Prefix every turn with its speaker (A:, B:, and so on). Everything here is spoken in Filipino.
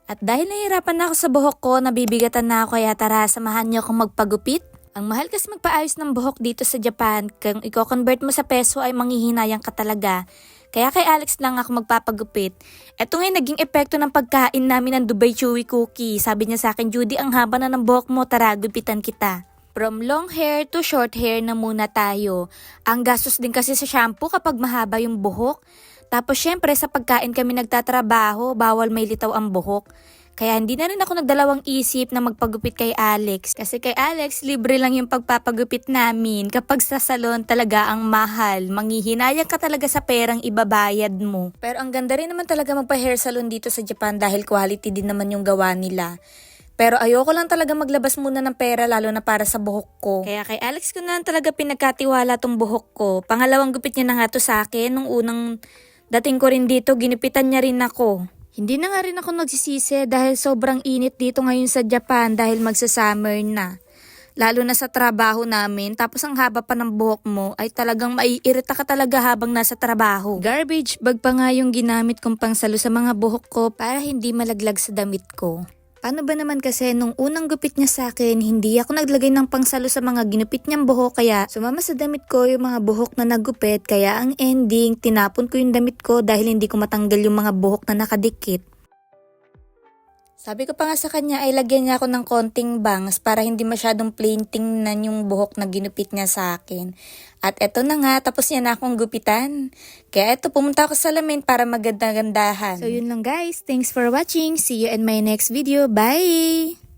A: At dahil nahihirapan na ako sa buhok ko, nabibigatan na ako, kaya tara, samahan niyo akong magpagupit. Ang mahal kasi magpaayos ng buhok dito sa Japan, kung i-convert mo sa peso ay manghihinayang ka talaga. Kaya kay Alex lang ako magpapagupit. Eto nga yung naging epekto ng pagkain namin ng Dubai Chewy Cookie. Sabi niya sa akin, Judy, ang haba na ng buhok mo, tara, gupitan kita. From long hair to short hair na muna tayo. Ang gastos din kasi sa shampoo kapag mahaba yung buhok. Tapos syempre sa pagkain kami nagtatrabaho, bawal may litaw ang buhok. Kaya hindi na rin ako nagdalawang isip na magpagupit kay Alex. Kasi kay Alex, libre lang yung pagpapagupit namin. Kapag sa salon talaga ang mahal. Manghihinayang ka talaga sa perang ibabayad mo. Pero ang ganda rin naman talaga magpa-hair salon dito sa Japan dahil quality din naman yung gawa nila. Pero ayoko lang talaga maglabas muna ng pera lalo na para sa buhok ko. Kaya kay Alex ko na lang talaga pinagkatiwala tong buhok ko. Pangalawang gupit niya na nga to sa akin. Nung unang dating ko rin dito, ginipitan niya rin ako. Hindi na nga rin ako nagsisisi dahil sobrang init dito ngayon sa Japan dahil magsa-summer na. Lalo na sa trabaho namin, tapos ang haba pa ng buhok mo ay talagang maiirita ka talaga habang nasa trabaho. Garbage bag pa nga yung ginamit kong pangsalo sa mga buhok ko para hindi malaglag sa damit ko. Paano ba naman kasi nung unang gupit niya sa akin, hindi ako naglagay ng pangsalo sa mga ginupit niyang buhok kaya sumama sa damit ko yung mga buhok na nagupit kaya ang ending, tinapon ko yung damit ko dahil hindi ko matanggal yung mga buhok na nakadikit. Sabi ko pa nga sa kanya ay lagyan niya ako ng konting bangs para hindi masyadong plain tingnan yung buhok na ginupit niya sa akin. At eto na nga, tapos niya na akong gupitan. Kaya eto, pumunta ako sa salamin para maganda-gandahan. So yun lang guys, thanks for watching. See you in my next video. Bye!